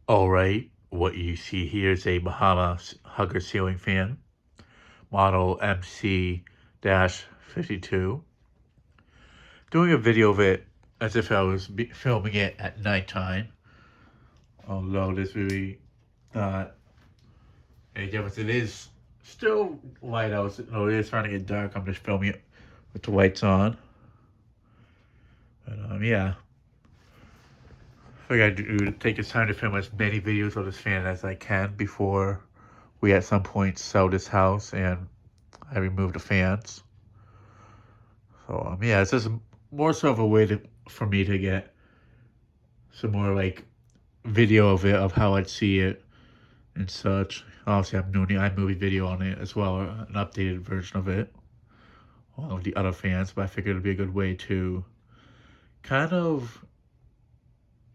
Alright, what you see here is a Bahama hugger ceiling fan, model MC-52. Doing a video of it as if I was filming it at nighttime, although this really not any difference. It is still light out, no, it is starting to get dark. I'm just filming it with the lights on. But yeah, I figured I'd take this time to film as many videos of this fan as I can before we at some point sell this house and I remove the fans. So yeah, it's just more so of a way for me to get some more like video of it, of how I'd see it and such. Obviously, I'm doing the iMovie video on it as well, an updated version of it, along with the other fans. But I figured it'd be a good way to kind of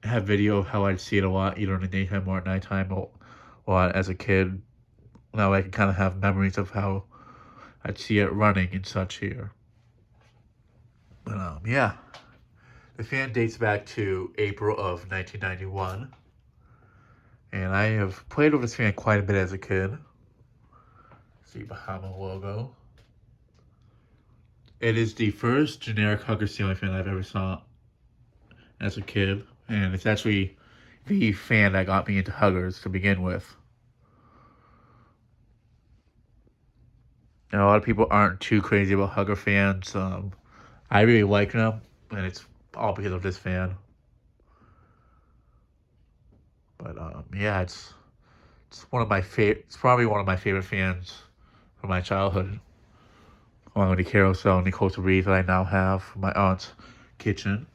have video of how I'd see it a lot, either in the daytime or at nighttime, or as a kid. Now I can kind of have memories of how I'd see it running and such here. But yeah, the fan dates back to April of 1991, and I have played with this fan quite a bit as a kid. See Bahama logo. It is the first generic hugger ceiling fan I've ever saw as a kid, and it's actually the fan that got me into huggers to begin with. And a lot of people aren't too crazy about hugger fans. I really like them, and it's all because of this fan. But yeah, it's one of my favorite. It's probably one of my favorite fans from my childhood, along with the carousel and the coastal breeze that I now have from my aunt's kitchen.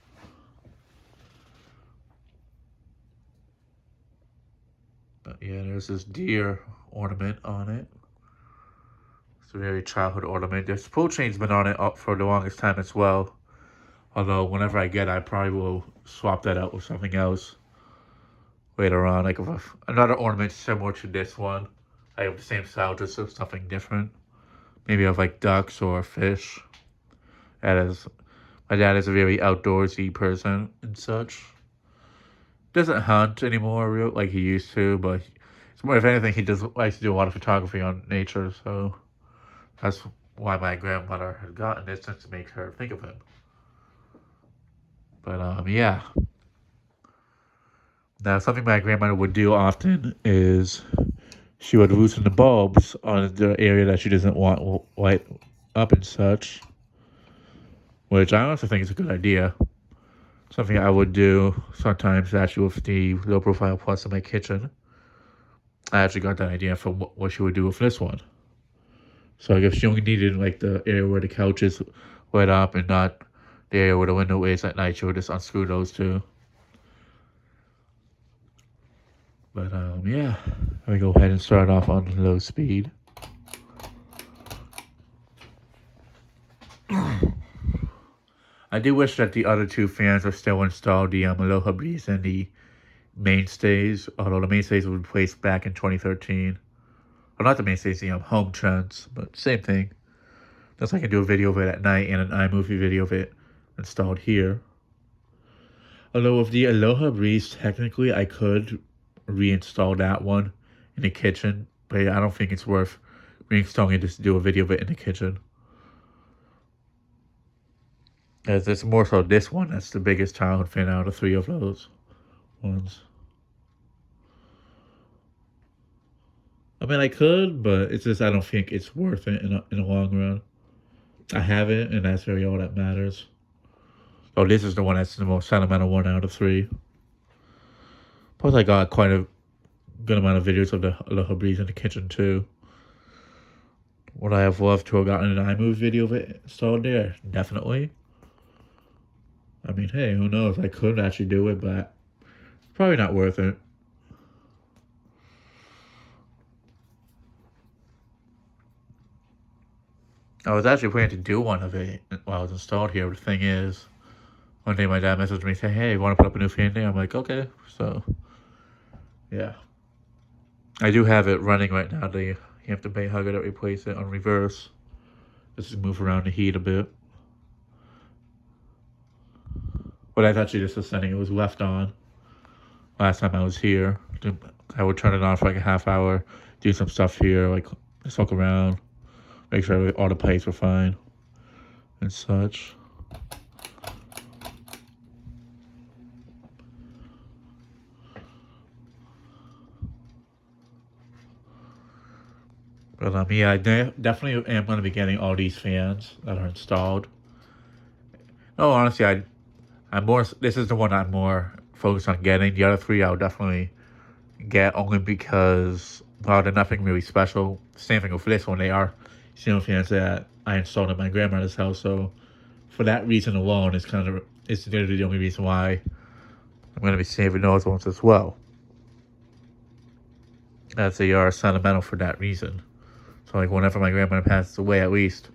But yeah, there's this deer ornament on it. It's a very childhood ornament. There's pull chain's been on it up for the longest time as well. Although whenever I get it, I probably will swap that out with something else later on. Like another ornament similar to this one. I have the same style, just something different. Maybe of like ducks or fish. My dad is a very outdoorsy person and such. Doesn't hunt anymore like he used to, but it's more, if anything, he does likes to do a lot of photography on nature, so that's why my grandmother had gotten this, just to make her think of him. But yeah. Now, something my grandmother would do often is she would loosen the bulbs on the area that she doesn't want light up and such, which I also think is a good idea. Something I would do sometimes actually with the low profile plus in my kitchen. I actually got that idea from what she would do with this one. So if she only needed like the area where the couch is lit up and not the area where the window is at night, she would just unscrew those two. But yeah, let me go ahead and start off on low speed. I do wish that the other two fans are still installed, the Aloha Breeze and the mainstays, although the mainstays were replaced back in 2013. Well, not the mainstays, the home trends, but same thing. Just I can do a video of it at night and an iMovie video of it installed here. Although with the Aloha Breeze, technically I could reinstall that one in the kitchen, but I don't think it's worth reinstalling it just to do a video of it in the kitchen. As it's more so this one that's the biggest childhood fan out of three of those ones. I mean, I could, but it's just I don't think it's worth it in the long run. I have it, and that's really all that matters. Oh, this is the one that's the most sentimental one out of three. Plus, I got quite a good amount of videos of the Aloha Breeze in the kitchen, too. Would I have loved to have gotten an iMovie video of it installed there? Definitely. I mean, hey, who knows? I could actually do it, but probably not worth it. I was actually planning to do one of it while I was installed here. But the thing is, one day my dad messaged me saying, hey, you want to put up a new fan there? I'm like, okay. So, yeah. I do have it running right now. You have to pay hugger to replace it on reverse. Just move around the heat a bit. But that's actually just a setting. It was left on last time I was here I would turn it on for like a half hour, do some stuff here, like just look around, make sure all the pipes were fine and such. But yeah, I definitely am going to be getting all these fans that are installed. No, honestly, I'm more. This is the one I'm more focused on getting. The other three I'll definitely get only because, well, they're nothing really special. Same thing with this one. They are ceiling fans that I installed at my grandmother's house. So for that reason alone, it's literally the only reason why I'm going to be saving those ones as well. As they are sentimental for that reason. So like whenever my grandmother passes away, at least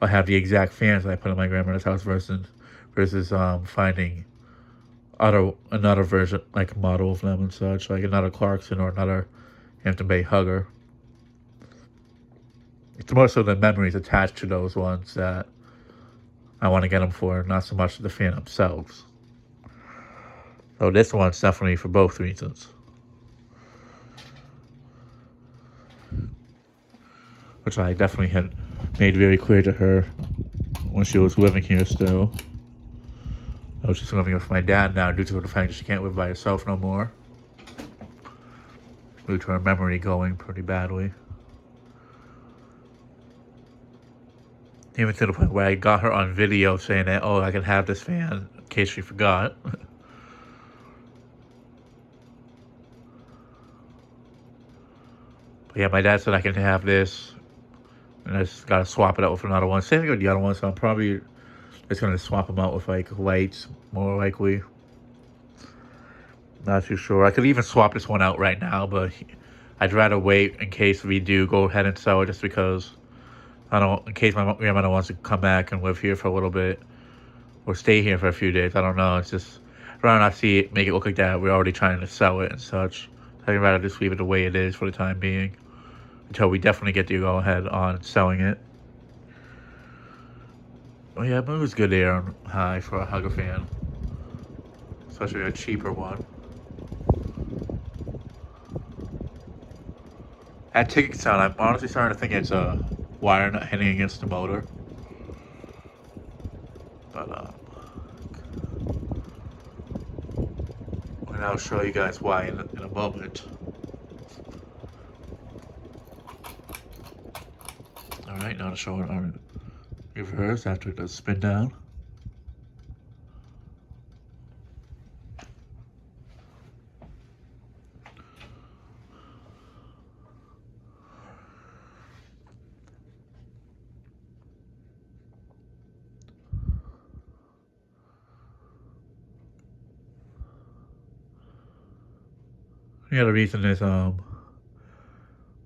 I'll have the exact fans that I put in my grandmother's house versus finding another version, like model of them and such, like another Clarkson or another Hampton Bay Hugger. It's more so the memories attached to those ones that I want to get them for, not so much the fan themselves. So this one's definitely for both reasons. Which I definitely had made very clear to her when she was living here still. I was just living with my dad now due to the fact that she can't live by herself no more. Due to her memory going pretty badly. Even to the point where I got her on video saying that, oh, I can have this fan in case she forgot. But yeah, my dad said I can have this. And I just gotta swap it out with another one. Same thing with the other one, so I'm probably just gonna swap them out with like lights, more likely. Not too sure. I could even swap this one out right now, but I'd rather wait in case we do go ahead and sell it, just because in case my grandmother wants to come back and live here for a little bit or stay here for a few days. I don't know. It's just I'd rather not see it, make it look like that we're already trying to sell it and such. I'd rather just leave it the way it is for the time being until we definitely get to go ahead on selling it. Oh yeah, but it was good there on high for a Hugger fan, especially a cheaper one. At ticking sound, I'm honestly starting to think it's a wire not hitting against the motor. But and I'll show you guys why in a moment. All right, now to show it on reverse after it does spin down. The other reason is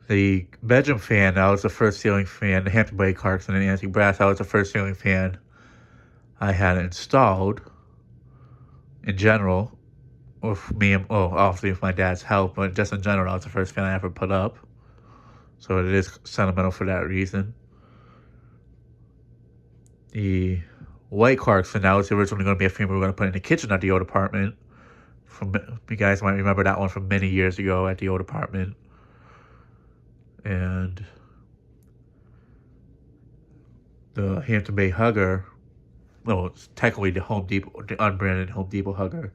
the bedroom fan, that was the first ceiling fan, the Hampton Bay Clarkson and antique brass, that was the first ceiling fan I had installed in general with me and, obviously with my dad's help, but just in general, that was the first fan I ever put up. So it is sentimental for that reason. The white Clarkson, that was originally going to be a fan we were going to put in the kitchen at the old apartment. You guys might remember that one from many years ago at the old apartment. And the Hampton Bay Hugger, well, it's technically the Home Depot, the unbranded Home Depot Hugger.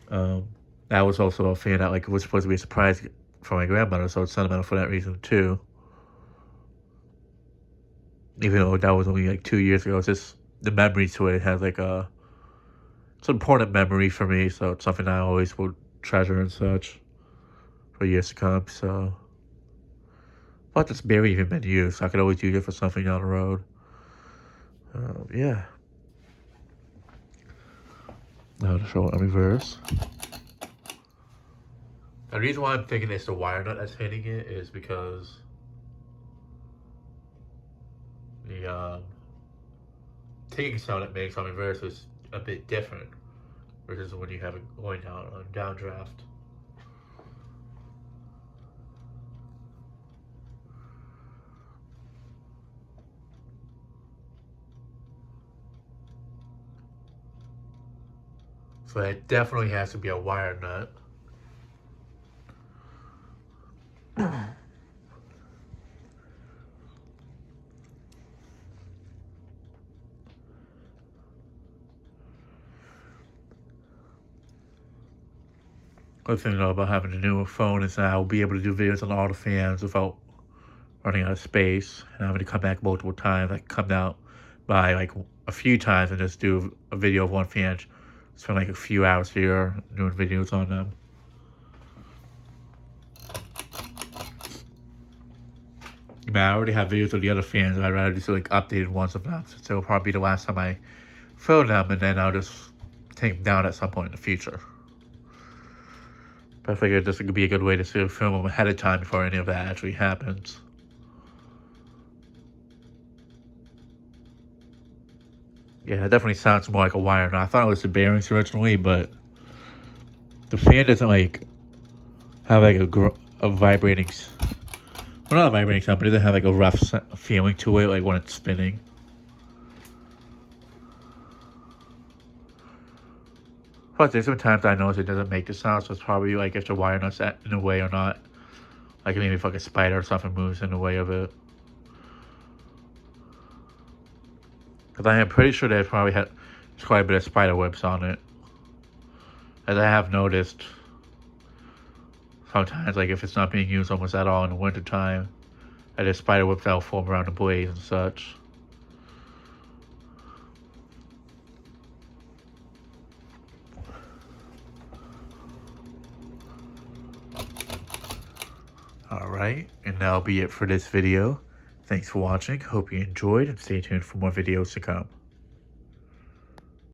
That was also a fan that was supposed to be a surprise for my grandmother, so it's sentimental for that reason too. Even though that was only 2 years ago, it's just the memory to it has it's an important memory for me, so it's something I always will treasure and such for years to come. So, but it's barely even been used, so I could always use it for something down the road. Yeah. Now to show it in reverse. The reason why I'm thinking it's the wire nut that's hitting it is because the ticking sound it makes on reverse is a bit different versus when you have it going down on downdraft. So it definitely has to be a wire nut. Good thing though about having a newer phone is that I'll be able to do videos on all the fans without running out of space and having to come back multiple times. I can come out by like a few times and just do a video of one fan. Spend like a few hours here doing videos on them. I already have videos of the other fans, and I'd rather just do like updated ones of them. So it'll probably be the last time I film them, and then I'll just take them down at some point in the future. But I figured this would be a good way to sort of film them ahead of time before any of that actually happens. Yeah, it definitely sounds more like a wire now. I thought it was the bearings originally, but the fan doesn't like have like a vibrating, well, not a vibrating sound, but it doesn't have like a rough feeling to it, like when it's spinning. Plus, there's some times I notice it doesn't make the sound, so it's probably like if the wire nut's in the way or not. Like maybe if like a spider or something moves in the way of it. Because I am pretty sure they probably had quite a bit of spider webs on it. As I have noticed, sometimes like if it's not being used almost at all in the winter time, and there's spider webs that will form around the blades and such. Alright, and that'll be it for this video. Thanks for watching, hope you enjoyed, and stay tuned for more videos to come.